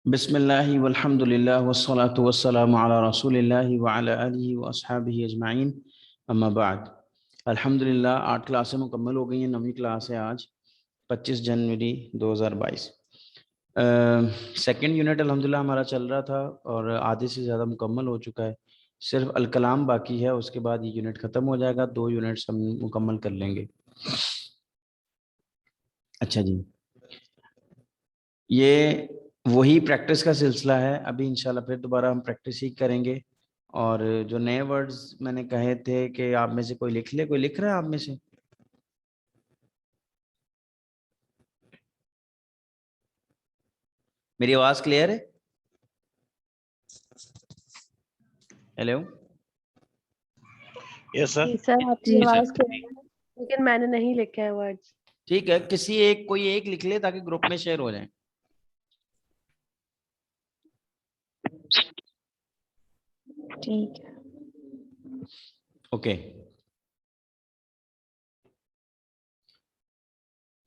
بسم اللہ والحمد للہ والصلاة والسلام علی رسول اللہ وعلی آلہ واصحابہ اجمعین اما بعد۔ الحمدللہ 8 کلاسیں مکمل ہو گئی ہیں، 9ویں کلاس ہے آج 25 جنوری 2022۔ سیکنڈ یونٹ الحمدللہ ہمارا چل رہا تھا اور آدھے سے زیادہ مکمل ہو چکا ہے، صرف الکلام باقی ہے، اس کے بعد یہ یونٹ ختم ہو جائے گا، 2 یونٹس ہم مکمل کر لیں گے۔ اچھا جی، یہ وہی پریکٹس کا سلسلہ ہے، ابھی انشاءاللہ پھر دوبارہ ہم پریکٹس ہی کریں گے۔ اور جو نئے ورڈز میں نے کہے تھے کہ آپ میں سے کوئی لکھ لے، کوئی لکھ رہا ہے آپ میں سے؟ میری آواز کلیئر ہے؟ ہیلو یس سر، جی سر، آپ کی آواز کلیئر ہے لیکن میں نے نہیں لکھا ہے ورڈز۔ ٹھیک ہے، کوئی ایک لکھ لے تاکہ گروپ میں شیئر ہو جائیں۔ ٹھیک ہے، اوکے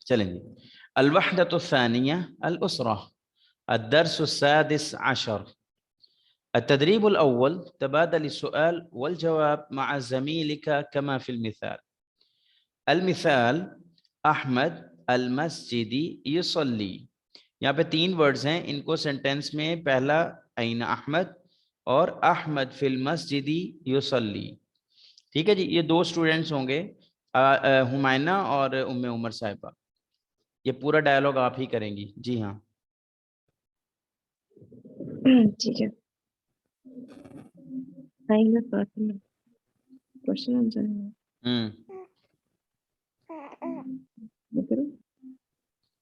چلیں جی۔ الوحدۃ الثانیہ الاسرہ، الدرس السادس عشر، التدريب الأول تبادل السؤال والجواب مع زميلك كما في المثال۔ المثال احمد المسجد يصلي، یہاں پہ 3 ورڈز ہیں، ان کو سینٹینس میں پہلا این احمد اور احمد فی المسجد یصلی، ٹھیک ہے جی۔ یہ 2 اسٹوڈنٹس ہوں گے، ہمائنہ اور ام عمر صاحبہ، یہ پورا ڈائلاگ آپ ہی کریں گی۔ جی ہاں ٹھیک ہے۔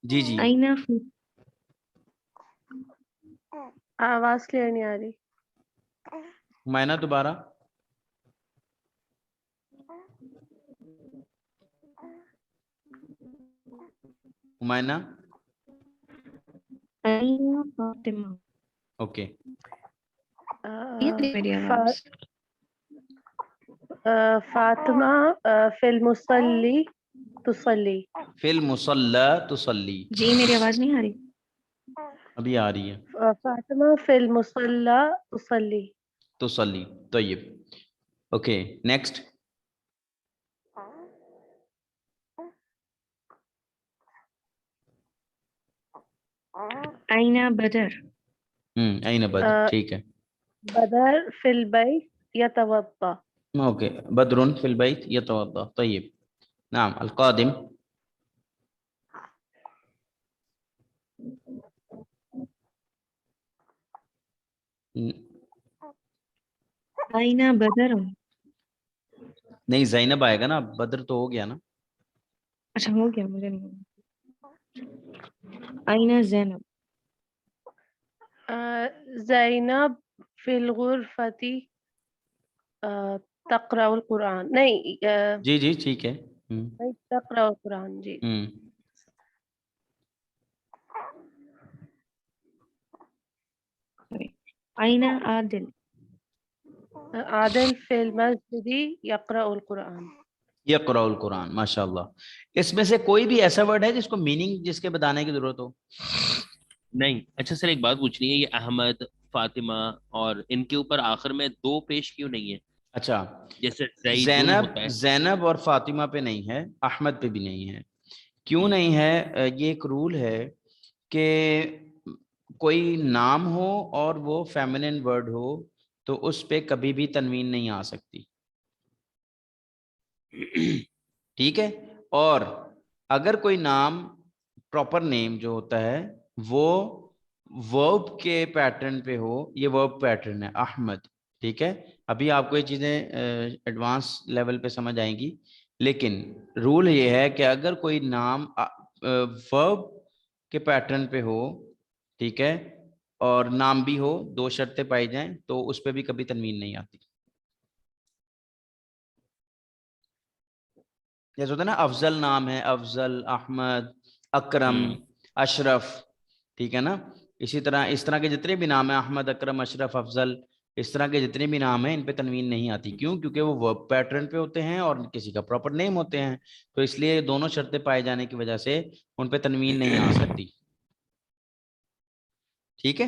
جی جی آواز کلیئر نہیں آ رہی۔ ہمائنہ دوبارہ۔ ہمائنہ اوکے، فاطمہ فی المصلی تصلی۔ فی المصلی تصلی، جی میری آواز نہیں آ رہی؟ ابھی آ رہی ہے۔ فاطمہ فی المصلی تصلی۔ تصلی، طیب، اوکے نیکسٹ۔ أين بدر؟ این بدر، ٹھیک ہے، بدر فی البیت یتوضا۔ اوکے، بدر فی البیت یتوضا، طیب، نعم القادم۔ أين بدر؟ نہیں زینب آئے گا نا، بدر تو ہو گیا نا۔ اچھا ہو گیا، مجھے نہیں۔ أين زینب؟ زینب فی الغرفة تقرأ القرآن، نہیں جی جی ٹھیک ہے۔ تقرأ القرآن، جی۔ أين عادل؟ عادل فی المسجد یقرأ القرآن۔ یقرأ القرآن، ماشاء اللہ۔ اس میں سے کوئی بھی ایسا ورڈ ہے جس کو میننگ جس کے بتانے کی ضرورت ہو؟ نہیں۔ اچھا سر، ایک بات پوچھنی ہے، یہ احمد، فاطمہ اور ان کے اوپر آخر میں 2 پیش کیوں نہیں ہے؟ اچھا، جیسے زیدن ہوتا ہے۔ زینب اور فاطمہ پہ نہیں ہے، احمد پہ بھی نہیں ہے۔ کیوں نہیں ہے؟ یہ ایک رول ہے کہ کوئی نام ہو اور وہ فیمنن ورڈ ہو تو اس پہ کبھی بھی تنوین نہیں آ سکتی، ٹھیک ہے۔ اور اگر کوئی نام پراپر نیم جو ہوتا ہے وہ ورب کے پیٹرن پہ ہو، یہ ورب پیٹرن ہے احمد، ٹھیک ہے۔ ابھی آپ کو یہ چیزیں ایڈوانس لیول پہ سمجھ آئیں گی، لیکن رول یہ ہے کہ اگر کوئی نام ورب کے پیٹرن پہ ہو، ٹھیک ہے، اور نام بھی ہو، 2 شرطیں پائی جائیں تو اس پہ بھی کبھی تنوین نہیں آتی۔ جیسے ہوتا ہے نا افضل نام ہے، افضل، احمد، اکرم، اشرف، ٹھیک ہے نا۔ اسی طرح اس طرح کے جتنے بھی نام ہیں، احمد، اکرم، اشرف، افضل، اس طرح کے جتنے بھی نام ہیں ان پہ تنوین نہیں آتی۔ کیوں؟ کیونکہ وہ ورب پیٹرن پہ ہوتے ہیں اور کسی کا پراپر نیم ہوتے ہیں، تو اس لیے دونوں شرطیں پائے جانے کی وجہ سے ان پہ تنوین نہیں آ سکتی، ٹھیک ہے۔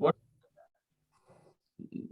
what-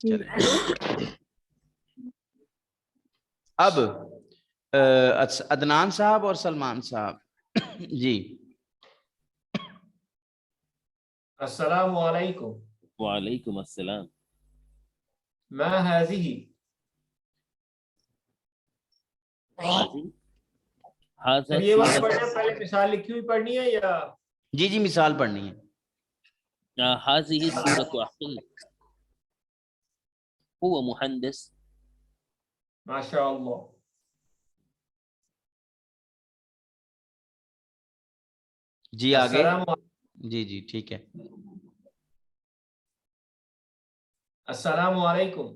چلیں اب عدنان صاحب اور سلمان صاحب جی السلام علیکم. وعلیکم السلام. ما هذه؟ هذا یہ بات پڑھنا ہے، پہلے مثال لکھی ہوئی پڑھنی ہے یا جی جی مثال پڑھنی ہے. هذه سورة أخي هو مهندس. ماشاء اللہ. جی آگے. السلام جی جی ٹھیک ہے. السلام علیکم.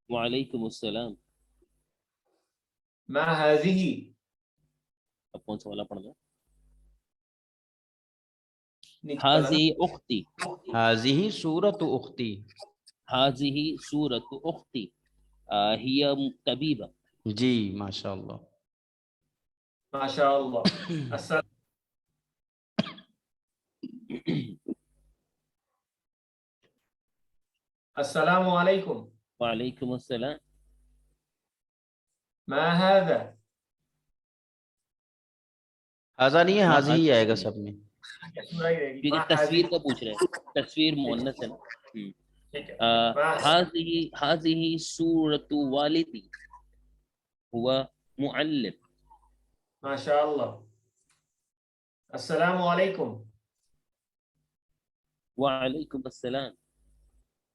وعلیکم السلام. ما هذه؟ اب کون سا والا پڑھ دو؟ هذه هذه أختي. هذه سورة اختی. هذه سورة أختي هي طبيبة. جی ماشاء اللہ. ماشاء اللہ. السلام علیکم. وعلیکم السلام. ما هذا؟ حاضر نہیں ہے، حاضر ہی آئے گا سب میں. کیونکہ تصویر کا پوچھ رہے ہیں، تصویر مؤنث ہے نا. هذه سورة والدي هو معلم. ماشاء اللہ. السلام علیکم. وعلیکم السلام.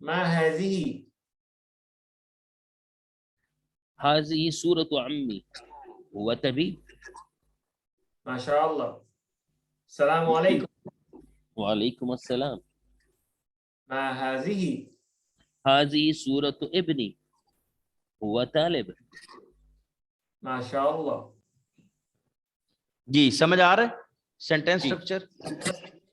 ما هذه؟ هذه سورة عمي هو طبيب. ماشاء اللہ. السلام علیکم. وعلیکم السلام. ما هذه؟ هذه سورة ابني هو طالب. ماشاء اللہ. جی سمجھ آ رہا ہے سینٹینس اسٹرکچر؟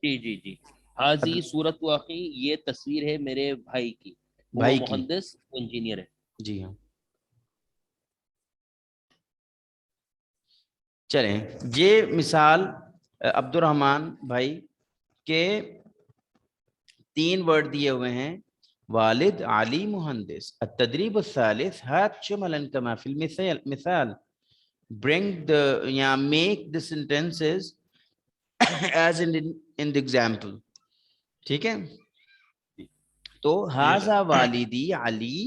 جی جی جی. هذه سورة اخی، یہ تصویر ہے میرے بھائی کی، وہ بھائی کی. مہندس انجینئر ہے. جی ہاں. چلیں یہ مثال عبد الرحمن بھائی کے 3 ورڈ دیے ہوئے ہیں، والد علی مہندس. التدریب الثالث هات شملا كما في المثال. bring the یا make the sentences as in the example. ٹھیک ہے. تو ہاذا والدی علی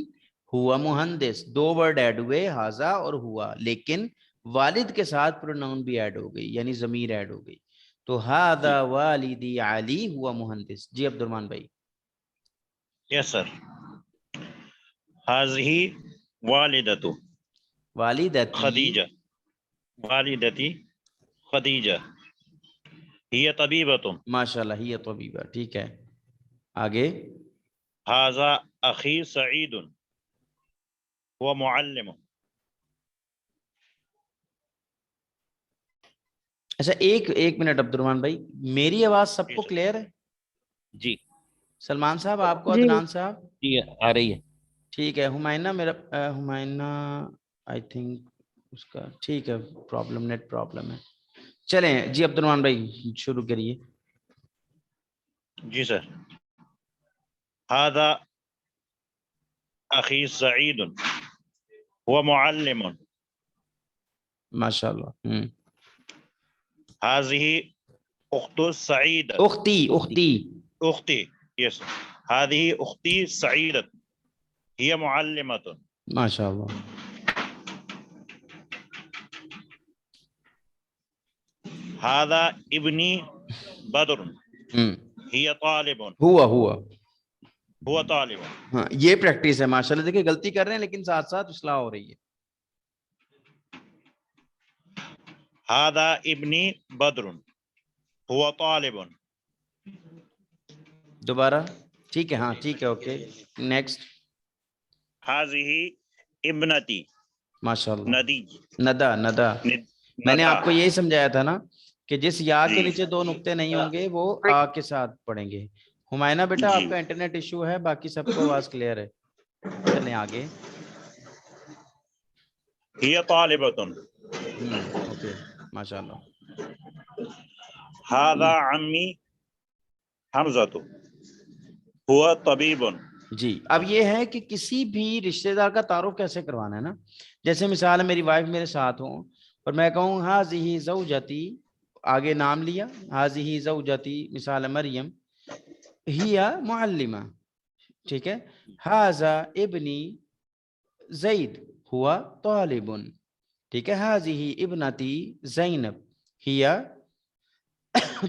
ہوا مہندس، 2 ورڈ ایڈ ہوئے ہاذا اور ہوا، لیکن والد کے ساتھ پروناؤن بھی ایڈ ہو گئی، یعنی ضمیر ایڈ ہو گئی. تو ہاذا والدی علی ہوا مہندس. جی عبد الرحمن بھائی. یس سر. هذه والدتو والدتی خدیجہ، والدتی خدیجہ ہی طبیبۃ. ماشاءاللہ ہی طبیبہ. ٹھیک ہے آگے. هذا اخی سعید هو معلم. اچھا ایک منٹ عبد الرحمن بھائی، میری آواز سب کو کلیئر ہے؟ جی سلمان صاحب آپ کو، جی عدنان صاحب؟ جی آ رہی ہے. ٹھیک ہے. ہمائنہ میرا ہمائنہ آئی تھنک اس کا ٹھیک ہے، پرابلم نیٹ پرابلم ہے. چلیں جی عبد الرحمن بھائی شروع کریے. جی سر. هذا اخی سعید هو معلم. ماشاءاللہ. هذه اخت سعید اختی. یس. هذه اختی سعیدۃ ہی معلمۃ. ماشاءاللہ. هذا ابنی بدر ہی طالب. ہوا طالب. ہاں یہ پریکٹس ہے ماشاءاللہ. دیکھیں غلطی کر رہے ہیں لیکن ساتھ ساتھ اصلاح ہو رہی ہے. هذا ابنی بدر هو طالب. دوبارہ. ٹھیک ہے ہاں ٹھیک ہے اوکے. نیکسٹ. هذه ابنتی ماشاءاللہ. ندی. ندا. میں نے آپ کو یہی سمجھایا تھا نا کہ جس یا کے نیچے 2 نقطے نہیں ہوں گے وہ آ کے ساتھ پڑھیں گے. ہمائنہ بیٹا آپ کا انٹرنیٹ ایشو ہے، باقی سب کو آواز کلیئر ہے. چلیں آگے. ہی طالبۃ. اوکے ماشاءاللہ. هذا عمی حمزۃ هو طبیب. جی اب یہ ہے کہ کسی بھی رشتہ دار کا تعارف کیسے کروانا ہے نا. جیسے مثال ہے میری وائف میرے ساتھ ہوں اور میں کہوں ہاذہ زوجتی, آگے نام لیا, ہاذہ زوجتی مثال ہے مریم, ہی معلمہ, ٹھیک ہے, ہاذا ابنی زید ہوا طالب, ٹھیک ہے, ہاذہ ابنتی زینب ہی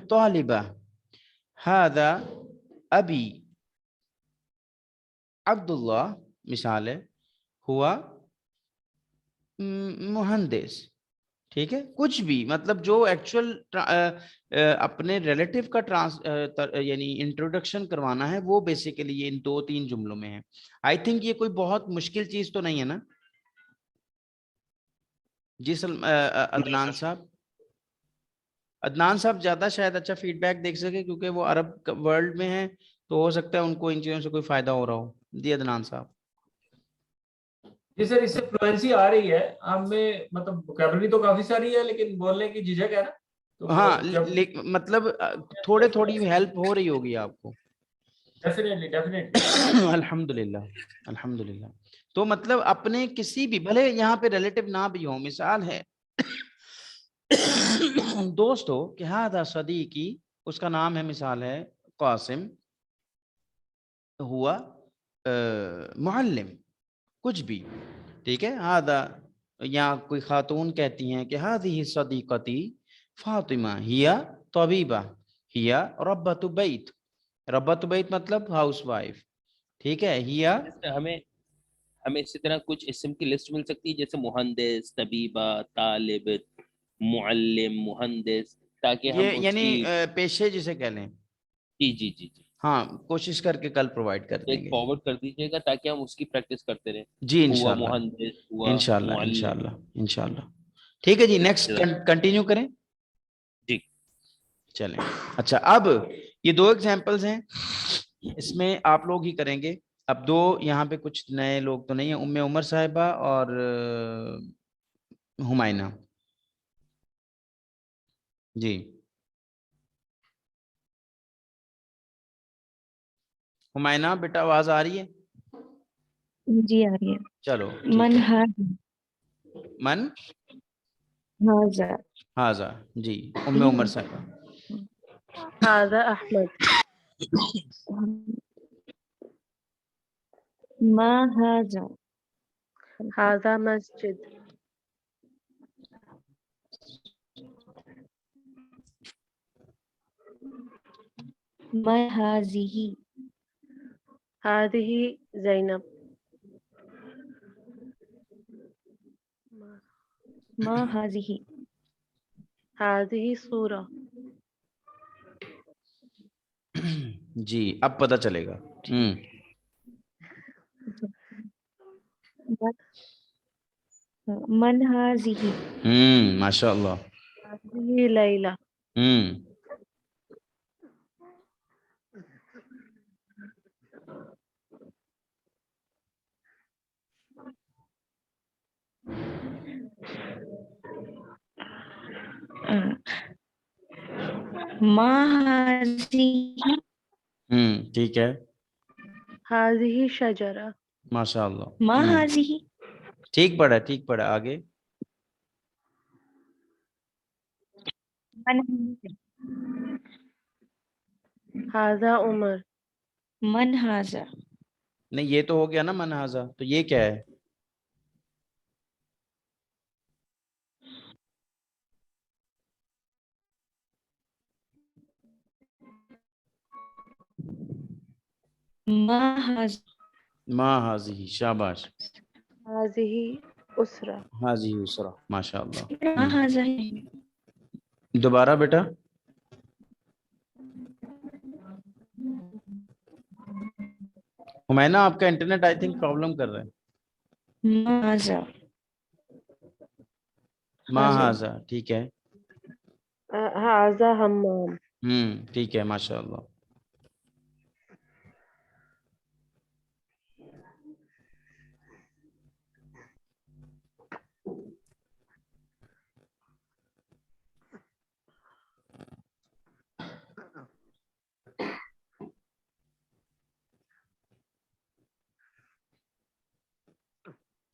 طالبہ, ہاذا ابی عبداللہ مثال ہے ہوا مہندس, ٹھیک ہے. کچھ بھی مطلب جو ایکچوئل اپنے ریلیٹیو کا یعنی انٹروڈکشن کروانا ہے وہ بیسیکلی یہ ان 2-3 جملوں میں ہے. آئی تھنک یہ کوئی بہت مشکل چیز تو نہیں ہے نا. جی عدنان صاحب, عدنان صاحب زیادہ شاید اچھا فیڈ بیک دیکھ سکے کیونکہ وہ عرب ورلڈ میں ہیں تو ہو سکتا ہے ان کو ان چیزوں سے کوئی فائدہ ہو رہا ہو. جی عدنان صاحب. جی سر اس سے فلوئنسی آ رہی ہے ہمیں, مطلب ووکیبلری تو کافی ساری ہے لیکن بولنے کی جھجک ہے نا, تو ہاں جب مطلب تھوڑے تھوڑی ہیلپ ہو رہی ہوگی آپ کو. ڈیفینیٹلی الحمدللہ الحمدللہ. تو مطلب اپنے کسی بھی, بھلے یہاں پہ ریلیٹیو نہ بھی ہو, مثال ہے دوست ہو کہ ہاذا صدیقی, اس کا نام ہے مثال ہے قاسم, ہوا معلم, کچھ بھی, ٹھیک ہے. ہاذا, یا کوئی خاتون کہتی ہیں کہ ہذہ صدیقتی فاطمہ ہی طبیبہ ہی ربۃ بیت, ربۃ بیت مطلب ہاؤس وائف, ٹھیک ہے, ہی ہمیں اسی طرح کچھ اسم کی لسٹ مل سکتی ہے جیسے مہندس, طبیبہ, طالب, معلم, مہندس, تاکہ ہم یہ اس یعنی کی پیشے جسے کہہ لیں. جی جی جی جی ہاں کوشش کر کے کل پرووائڈ کر دیں ایک گے. فارورڈ کر دیجیے گا تاکہ ہم اس کی پریکٹس کرتے رہیں. جی ہوا انشاءاللہ مہندس, ہوا انشاءاللہ معلم. انشاءاللہ انشاءاللہ. ٹھیک ہے جی, نیکسٹ کنٹینیو کریں. جی چلیں. اچھا اب یہ 2 ایگزامپلز ہیں, اس میں آپ لوگ ہی کریں گے. اب 2 یہاں پہ کچھ نئے لوگ تو نہیں ہیں, ام عمر صاحبہ اور ہمائنہ. جی ہمائنہ بیٹا آواز آ رہی ہے؟ جی آ رہی ہے. چلو ٹھیک من ہے. من ہاذا, ہاذا, جی ام عمر صاحبہ. هذا أحمد. ما هذا, هذا مسجد. ما هذه, هذه زينب. ما هذه, هذه صورة. جی اب پتہ چلے گا. من هذه, ماشاء اللہ. هذه ليلى. ما هذه, ٹھیک ہے, هذه شجرة. ماشاء اللہ. ما هذه, ٹھیک پڑھا ٹھیک پڑھا. آگے. من هذا عمر. من هذا, نہیں یہ تو ہو گیا نا من ہاذا, تو یہ کیا ہے؟ ما هذا, ما ہاذہ, شاباش. هذه أسرة. ہاذہ اسرہ, ماشاء ما اللہ. هذا, دوبارہ بیٹا. ہمائنہ آپ کا انٹرنیٹ آئی تھنک پرابلم کر رہا ہے. ما هذا, ما ہاذا, ٹھیک ہے. هذا حمام. ٹھیک ہے, ماشاء اللہ.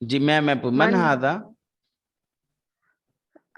جی میں من من ہاذا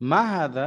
ما هذا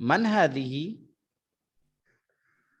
من هذه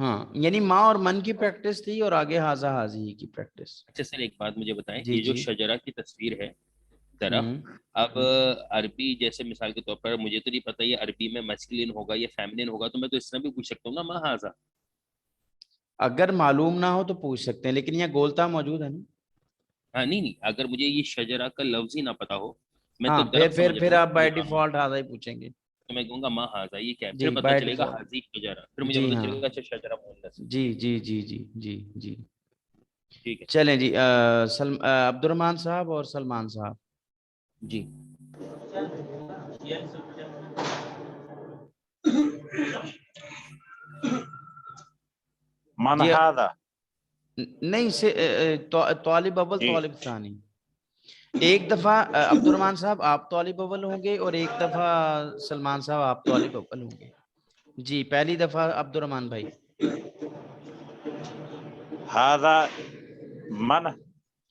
ہاں یعنی ماں اور من کی پریکٹس تھی اور آگے ہاذا ہاذی کی پریکٹس. اچھا سر ایک بات مجھے بتائیں، جی یہ جو جی شجرہ کی تصویر ہے درخت، اب عربی جیسے مثال کے طور پر مجھے تو نہیں پتہ یہ عربی میں میسکلین ہوگا یا فیمنن ہوگا، تو میں تو اس طرح بھی پوچھ سکتا ہوں نا ما ہاذا. اگر معلوم نہ ہو تو پوچھ سکتے ہیں، لیکن یہاں گولتا موجود ہے نا. ہاں نہیں اگر مجھے یہ شجرہ کا لفظ ہی نہ پتا ہو، میں ہاں تو درخت سمجھ پھر رہا آپ بائی ہوں، ڈیفالٹ ہاذا ہی پوچھیں گے. تو میں کہوں گا ما ہاذا یہ کیا ہے، پھر جی پتہ بائی چلے گا ڈیفالٹ. حاضی شجرہ، پھر مجھے جی پتہ ہاں چلے گا اچھا شجرہ مؤنث ہے. جی جی جی جی جی جی ٹھیک ہے چلیں جی عبد الرحمان صاحب اور سلمان صاحب. جی. من جی هذا نہیں طالب اول جی طالب ثانی. ایک دفعہ عبد الرحمان صاحب آپ طالب اول ہوں گے اور ایک دفعہ سلمان صاحب آپ طالب اول ہوں گے. جی پہلی دفعہ عبد الرحمان بھائی. هذا من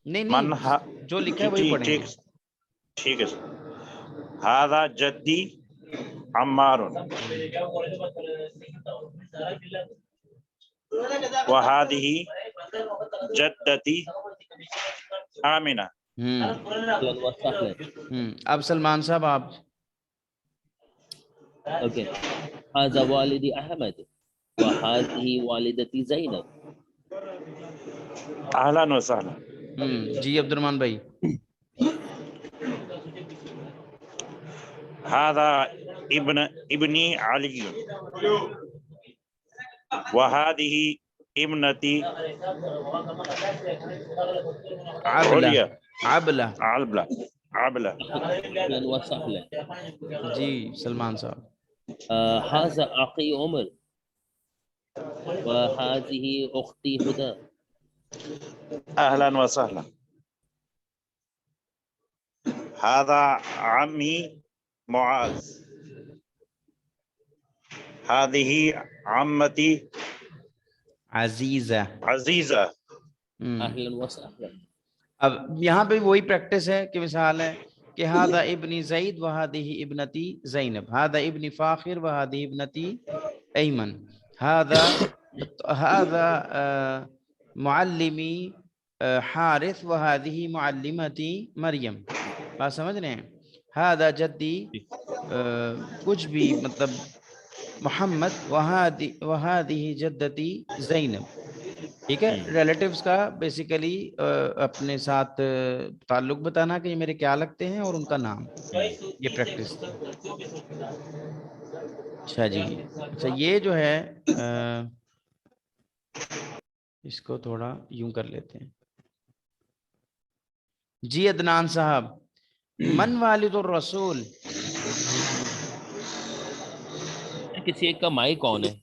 نہیں من جو لکھا ہے وہی جی پڑھیں گے. ٹھیک ہے سر. هذا جدی عمار وهذه جدتي آمنة. اهلا وسهلا. اب سلمان صاحب آپ. اوکے. هذا والدي احمد وهذه والدتي زینب. اهلا وسهلا. جی عبد الرحمان بھائی. هذا ابني علي وهذه ابنتي عبلہ عليا. عبلہ. عبلة. اهلا وسهلا. جی سلمان صاحب. هذا اخي عمر وهذه اختي هدى. اهلا وسهلا. هذا عمي معاذ. هذه عمتي عزیزہ. عزيزة. اهلا وسهلا. اب یہاں پہ وہی پریکٹس ہے کہ مثال ہے کہ ہادہ ابنی زید وہادہ ابنتی زینب، ہادہ ابنی فاخر وہادہ ابنتی ایمن، ہادہ معلمی حارث وہادہ معلمتی مریم. بات سمجھ رہے ہیں؟ ہادہ جدی کچھ بھی مطلب محمد وہادہ جدتی زینب. ٹھیک ہے. ریلیٹیوز کا بیسیکلی اپنے ساتھ تعلق بتانا کہ یہ میرے کیا لگتے ہیں اور ان کا نام، یہ پریکٹس تھی. اچھا جی. اچھا یہ جو ہے اس کو تھوڑا یوں کر لیتے ہیں. جی عدنان صاحب. من والد الرسول. کسی ایک کا مائک کون ہے؟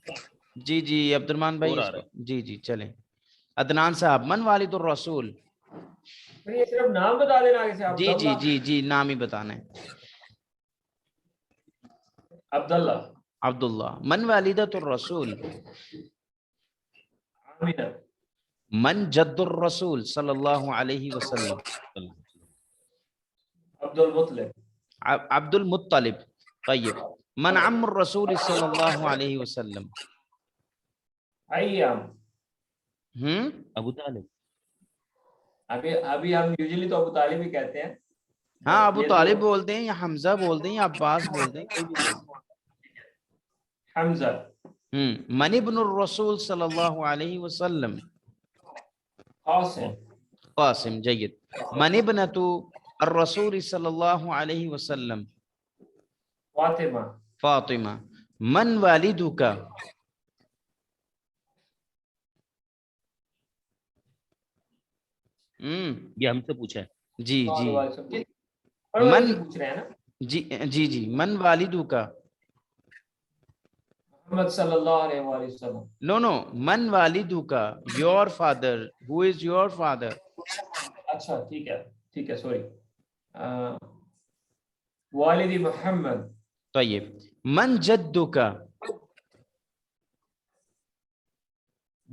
جی جی عبد الرحمان بھائی اور آ اس رہا کو جی جی چلیں. عدنان صاحب من والد الرسول. پھر یہ صرف نام بتا دینا آگے سے. جی جی جی جی نام ہی بتانا ہے. عبداللہ. عبداللہ. من والدۃ الرسول. آمینہ. من جد الرسول صلی اللہ علیہ وسلم. عبد المطلب. عبد المطلب. طیب. من عم الرسول صلی اللہ علیہ وسلم. ایام. ابو طالب. ابھی ہم یوزلی تو ابو طالب ہی کہتے ہیں. ہاں ابو طالب بولتے ہیں یا حمزہ بولتے ہیں یا عباس بولتے ہیں، کوئی بھی بولتے ہیں. حمزہ. من ابن الرسول صلی اللہ علیہ وسلم. قاسم. قاسم. جید. من ابنۃ الرسول صلی اللہ علیہ وسلم. فاطمہ. فاطمہ. من والدک. یہ ہم سے پوچھا ہے. جی جی من پوچھ رہے ہیں نا. جی جی جی من والدک. محمد صلی اللہ علیہ وآلہ وسلم. نو نو من والدک. Your father. Who is your father. اچھا ٹھیک ہے سوری. والدی محمد. طیب. من جدک.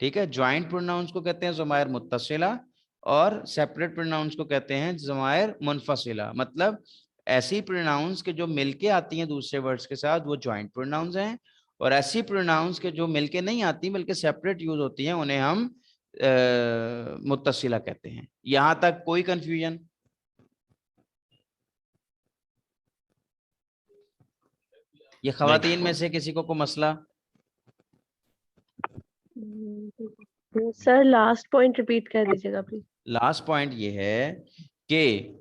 ٹھیک ہے. جوائنٹ پروناؤنس کو کہتے ہیں ضمائر متصلہ اور سیپریٹ پروناؤنس کو کہتے ہیں ضمائر منفصلہ. مطلب ایسی پروناؤنس کے جو مل کے آتی ہیں دوسرے ورڈز کے ساتھ وہ جوائنٹ پروناؤنس ہیں, اور ایسی پروناؤنس کے جو مل کے نہیں آتی بلکہ سیپریٹ یوز ہوتی ہیں انہیں ہم متصلہ کہتے ہیں. یہاں تک کوئی کنفیوژن؟ یہ خواتین میں سے کسی کو مسئلہ؟ سر لاسٹ پوائنٹ ریپیٹ کر دیجیے گا پلیز. لاسٹ پوائنٹ یہ ہے کہ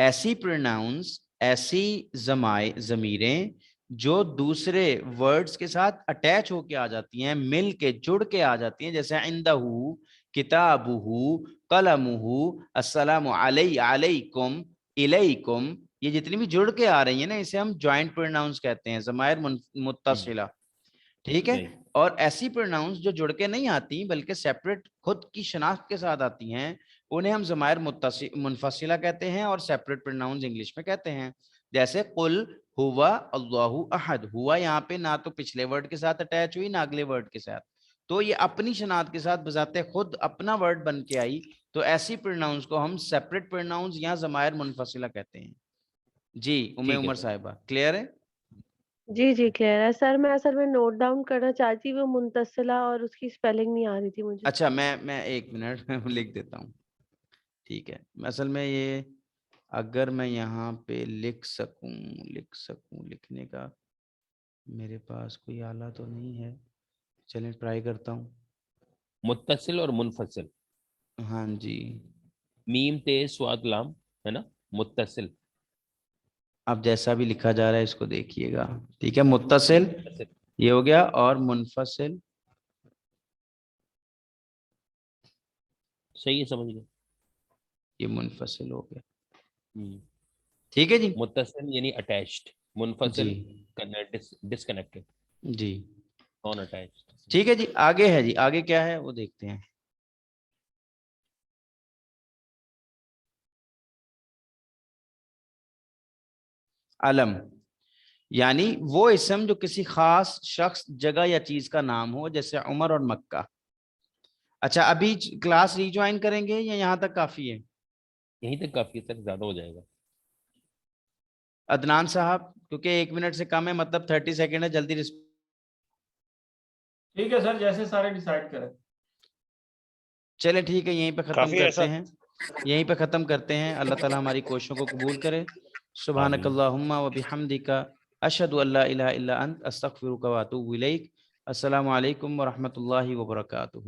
ایسی پروناؤنس, ایسی ضمیریں جو دوسرے ورڈز کے ساتھ اٹیچ ہو کے آ جاتی ہیں, مل کے جڑ کے آ جاتی ہیں, جیسے عندہ, کتابہ, قلمہ, السلام علیکم, الیکم, یہ جتنی بھی جڑ کے آ رہی ہیں نا اسے ہم جوائنٹ پروناؤنس کہتے ہیں, ضمائر متصلہ. ٹھیک ہے. اور ایسی پروناؤنس جو جڑ کے نہیں آتی بلکہ سیپریٹ خود کی شناخت کے ساتھ آتی ہیں انہیں ہم ضمائر منفصلہ کہتے ہیں اور سیپریٹ پروناؤنس انگلش میں کہتے ہیں. جیسے قل ہوا اللہ احد, ہوا یہاں پہ نہ تو پچھلے ورڈ کے ساتھ اٹیچ ہوئی نہ اگلے ورڈ کے ساتھ, تو یہ اپنی شناخت کے ساتھ بذات خود اپنا ورڈ بن کے آئی, تو ایسی پروناؤنس کو ہم سیپریٹ پروناؤنس یا ضمائر منفصلہ کہتے ہیں. جی عمر صاحبہ کلیئر ہے؟ جی جی کلیئر ہے سر. میں اصل میں نوٹ ڈاؤن کرنا چاہتی وہ منتصلہ اور اس کی اسپیلنگ نہیں آ رہی تھی مجھے. اچھا میں ایک منٹ لکھ دیتا ہوں. ٹھیک ہے. اصل میں یہ اگر میں یہاں پہ لکھ سکوں لکھنے کا میرے پاس کوئی آلہ تو نہیں ہے, چلیں ٹرائی کرتا ہوں. متصل اور منفصل, ہاں جی, میم تے سواد لام ہے نا, متصل. اب جیسا بھی لکھا جا رہا ہے اس کو دیکھیے گا. ٹھیک ہے, متصل یہ ہو گیا اور منفصل صحیح ہے, سمجھ گئے, یہ منفصل ہو گیا. ٹھیک ہے جی. متصل یعنی اٹیچڈ, منفصل جی ڈسکنیکٹڈ, جی نان اٹیچڈ. ٹھیک ہے جی. آگے ہے جی, آگے کیا ہے وہ دیکھتے ہیں. علم یعنی وہ اسم جو کسی خاص شخص, جگہ یا چیز کا نام ہو, جیسے عمر اور مکہ. اچھا ابھی کلاس ری جوائن کریں گے یا یہاں تک کافی ہے؟ یہیں تک کافی ہے سر, زیادہ ہو جائے گا. عدنان صاحب کیونکہ 1 منٹ سے کم ہے, مطلب 30 سیکنڈ ہے, جلدی ٹھیک ہے سر, جیسے سارے ڈیسائیڈ کریں. چلے ٹھیک ہے, یہیں پہ ختم کرتے ہیں, یہیں پہ ختم کرتے ہیں. اللہ تعالیٰ ہماری کوششوں کو قبول کرے. سبحانک اللہم و بحمدک, اشہد ان لا الہ الا انت, استغفرک و اتوب الیک. السلام علیکم ورحمۃ اللہ وبرکاتہ.